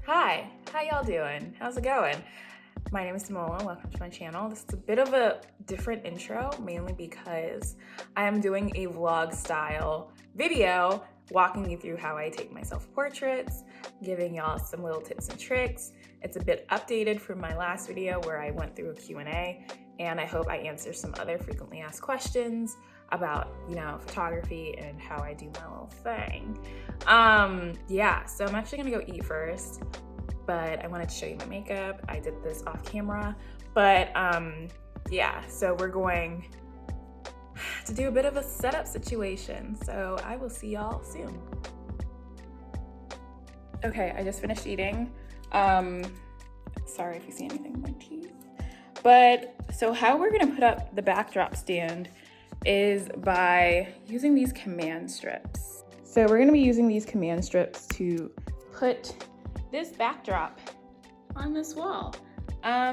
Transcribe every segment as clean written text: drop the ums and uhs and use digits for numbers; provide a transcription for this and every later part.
Hi, how y'all doing? How's it going? My name is Damola, welcome to my channel. This is a bit of a different intro, mainly because I am doing a vlog style video walking you through how I take my self-portraits, giving y'all some little tips and tricks. It's a bit updated from my last video where I went through a Q&A, and I hope I answer some other frequently asked questions about, photography and how I do my little thing. So I'm actually gonna go eat first, but I wanted to show you my makeup. I did this off camera, but so we're going to do a bit of a setup situation. So I will see y'all soon. Okay, I just finished eating. Sorry if you see anything in my teeth. But so how we're gonna put up the backdrop stand is by using these command strips. So we're gonna be using these command strips to put this backdrop on this wall.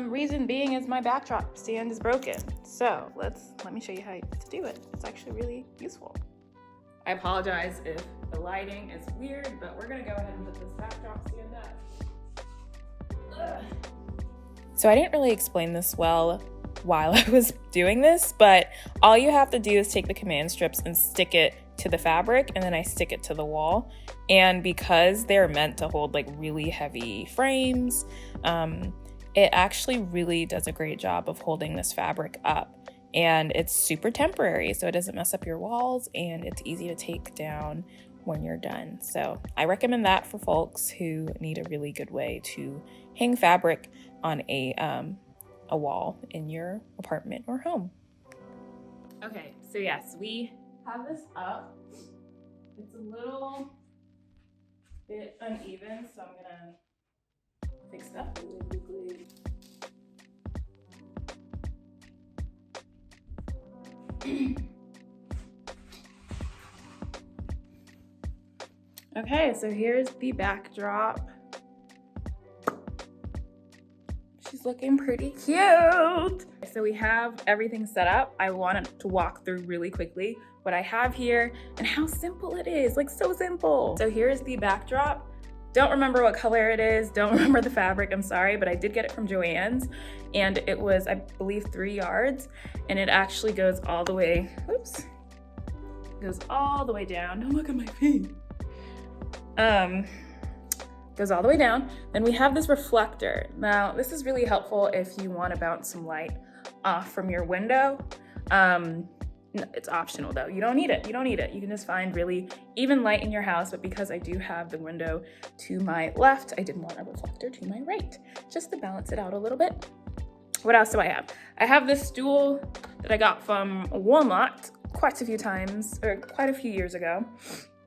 Reason being is my backdrop stand is broken. So let me show you how to do it. It's actually really useful. I apologize if the lighting is weird, but we're gonna go ahead and put this backdrop stand up. Ugh. So I didn't really explain this well while I was doing this, but all you have to do is take the command strips and stick it to the fabric, and then I stick it to the wall. And because they're meant to hold like really heavy frames, it actually really does a great job of holding this fabric up, and it's super temporary, so it doesn't mess up your walls, and it's easy to take down when you're done. So I recommend that for folks who need a really good way to hang fabric on a wall in your apartment or home. Okay, so yes, we have this up. It's a little bit uneven, so I'm gonna fix that really quickly. Okay, so here's the backdrop. She's looking pretty cute. So we have everything set up. I wanted to walk through really quickly what I have here and how simple it is, like so simple. So here's the backdrop. Don't remember what color it is, don't remember the fabric, I'm sorry, but I did get it from JoAnn's, and it was, I believe, 3 yards, and it actually goes all the way, goes all the way down. Don't look at my feet. Goes all the way down. Then we have this reflector. Now, this is really helpful if you want to bounce some light off from your window. It's optional though. You don't need it. You can just find really even light in your house, but because I do have the window to my left, I didn't want a reflector to my right, just to balance it out a little bit. What else do I have? I have this stool that I got from Walmart quite a few years ago.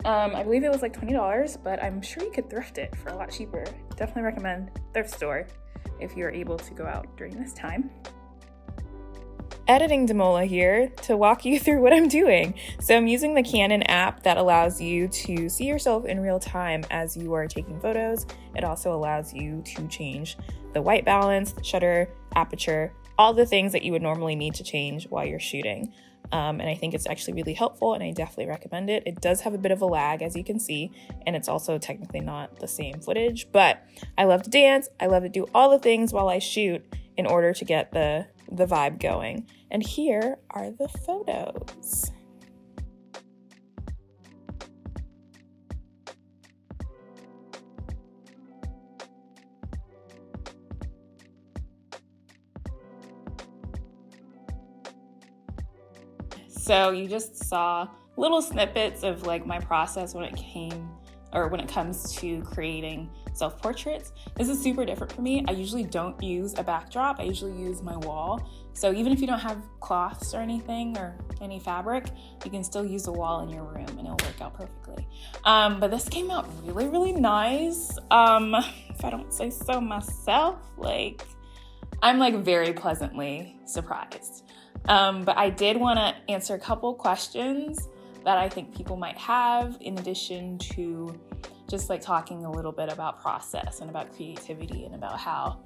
I believe it was like $20, but I'm sure you could thrift it for a lot cheaper. Definitely recommend thrift store if you're able to go out during this time. Editing Damola here to walk you through what I'm doing. So I'm using the Canon app that allows you to see yourself in real time as you are taking photos. It also allows you to change the white balance, the shutter, aperture, all the things that you would normally need to change while you're shooting. And I think it's actually really helpful, and I definitely recommend it. It does have a bit of a lag, as you can see, and it's also technically not the same footage, but I love to dance. I love to do all the things while I shoot in order to get the vibe going. And here are the photos. So you just saw little snippets of like my process when it comes to creating self-portraits. This is super different for me. I usually don't use a backdrop. I usually use my wall. So even if you don't have cloths or anything or any fabric, you can still use the wall in your room and it'll work out perfectly. But this came out really, really nice. If I don't say so myself, I'm very pleasantly surprised. But I did want to answer a couple questions that I think people might have, in addition to just talking a little bit about process and about creativity and about how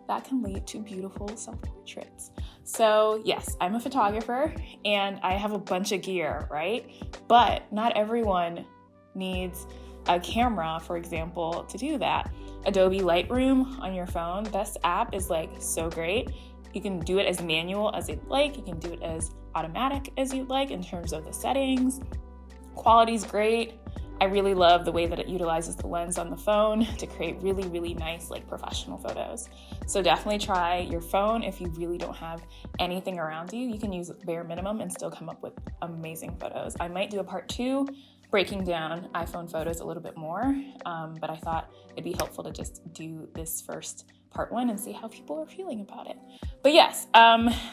that can lead to beautiful self-portraits. So yes, I'm a photographer and I have a bunch of gear, right? But not everyone needs a camera, for example, to do that. Adobe Lightroom on your phone. This app is like so great. You can do it as manual as you'd like. You can do it as automatic as you'd like in terms of the settings. Quality's great. I really love the way that it utilizes the lens on the phone to create really, really nice, like professional photos. So definitely try your phone. If you really don't have anything around you, you can use bare minimum and still come up with amazing photos. I might do a part 2 breaking down iPhone photos a little bit more, but I thought it'd be helpful to just do this first part 1 and see how people are feeling about it. But yes,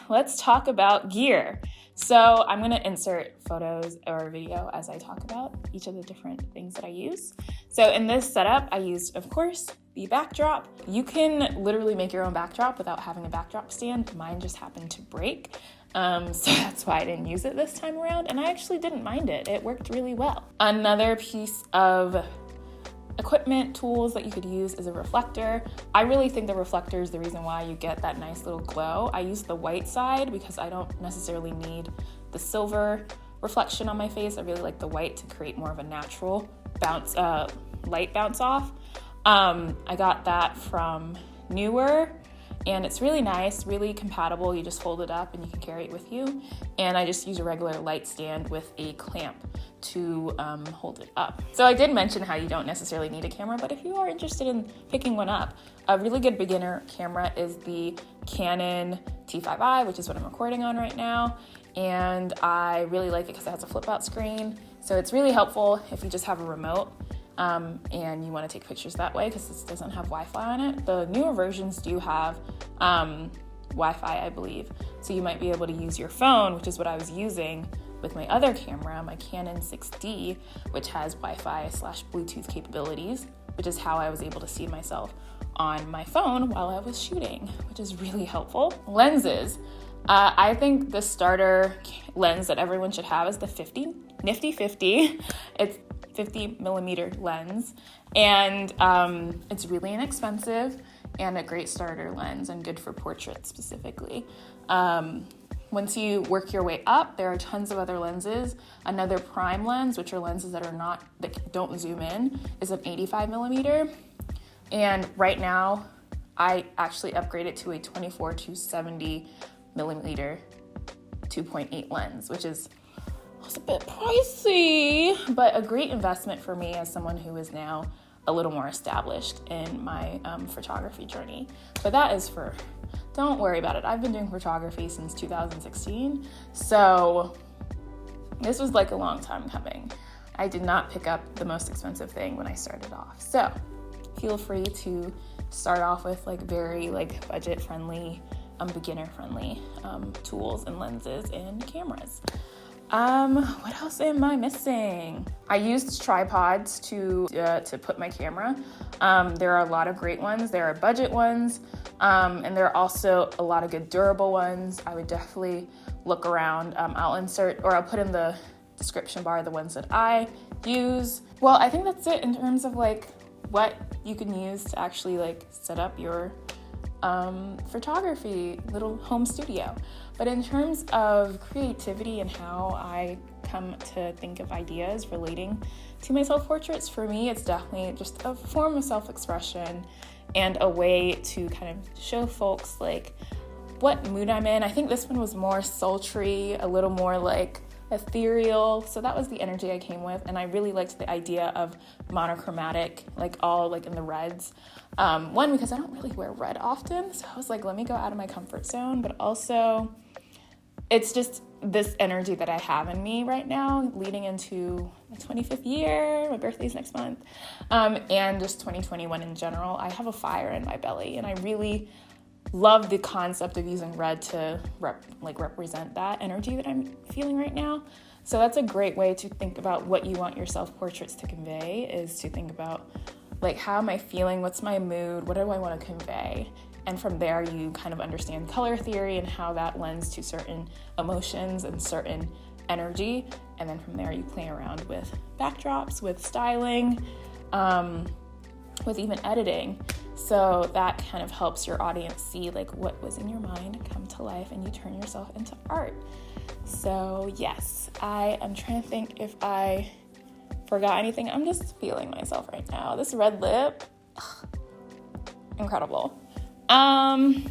let's talk about gear. So I'm gonna insert photos or video as I talk about each of the different things that I use. So in this setup, I used, of course, the backdrop. You can literally make your own backdrop without having a backdrop stand. Mine just happened to break. So that's why I didn't use it this time around. And I actually didn't mind it. It worked really well. Another piece of equipment, tools that you could use is a reflector. I really think the reflector is the reason why you get that nice little glow. I use the white side because I don't necessarily need the silver reflection on my face. I really like the white to create more of a natural bounce, light bounce off. I got that from Neewer, and it's really nice, really compatible. You just hold it up and you can carry it with you. And I just use a regular light stand with a clamp to hold it up. So I did mention how you don't necessarily need a camera, but if you are interested in picking one up, a really good beginner camera is the Canon T5i, which is what I'm recording on right now. And I really like it because it has a flip out screen. So it's really helpful if you just have a remote and you want to take pictures that way, because this doesn't have Wi-Fi on it. The newer versions do have Wi-Fi, I believe. So you might be able to use your phone, which is what I was using with my other camera, my Canon 6D, which has Wi-Fi/Bluetooth capabilities, which is how I was able to see myself on my phone while I was shooting, which is really helpful. Lenses. I think the starter lens that everyone should have is the Nifty 50. It's 50 millimeter lens, and it's really inexpensive and a great starter lens and good for portraits specifically. Once you work your way up, there are tons of other lenses. Another prime lens, which are lenses that don't zoom in, is an 85 millimeter. And right now, I actually upgraded to a 24-70 millimeter 2.8 lens, which is a bit pricey, but a great investment for me as someone who is now a little more established in my photography journey. But that is don't worry about it. I've been doing photography since 2016, so this was like a long time coming. I did not pick up the most expensive thing when I started off. So feel free to start off with like very like budget friendly, beginner friendly tools and lenses and cameras. What else am I missing? I used tripods to put my camera. There are a lot of great ones. There are budget ones, and there are also a lot of good durable ones. I would definitely look around. I'll put in the description bar the ones that I use. Well, I think that's it in terms of like what you can use to actually like set up your photography little home studio. But in terms of creativity and how I come to think of ideas relating to my self-portraits, for me, it's definitely just a form of self-expression and a way to kind of show folks like what mood I'm in. I think this one was more sultry, a little more like ethereal. So that was the energy I came with. And I really liked the idea of monochromatic, like all like in the reds. One, because I don't really wear red often. So I was like, let me go out of my comfort zone. But also it's just this energy that I have in me right now, leading into my 25th year, my birthday's next month, and just 2021 in general. I have a fire in my belly, and I really love the concept of using red to represent that energy that I'm feeling right now. So that's a great way to think about what you want your self-portraits to convey, is to think about like, how am I feeling? What's my mood? What do I want to convey? And from there, you kind of understand color theory and how that lends to certain emotions and certain energy. And then from there, you play around with backdrops, with styling, with even editing. So that kind of helps your audience see like what was in your mind come to life, and you turn yourself into art. So yes, I am trying to think if I forgot anything. I'm just feeling myself right now. This red lip, incredible. I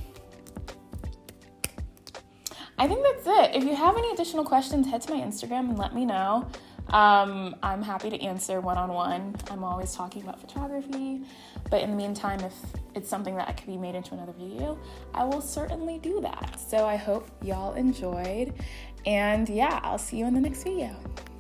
think that's it. If you have any additional questions, head to my Instagram and let me know. I'm happy to answer one-on-one. I'm always talking about photography, but in the meantime, if it's something that could be made into another video, I will certainly do that. So I hope y'all enjoyed, and yeah, I'll see you in the next video.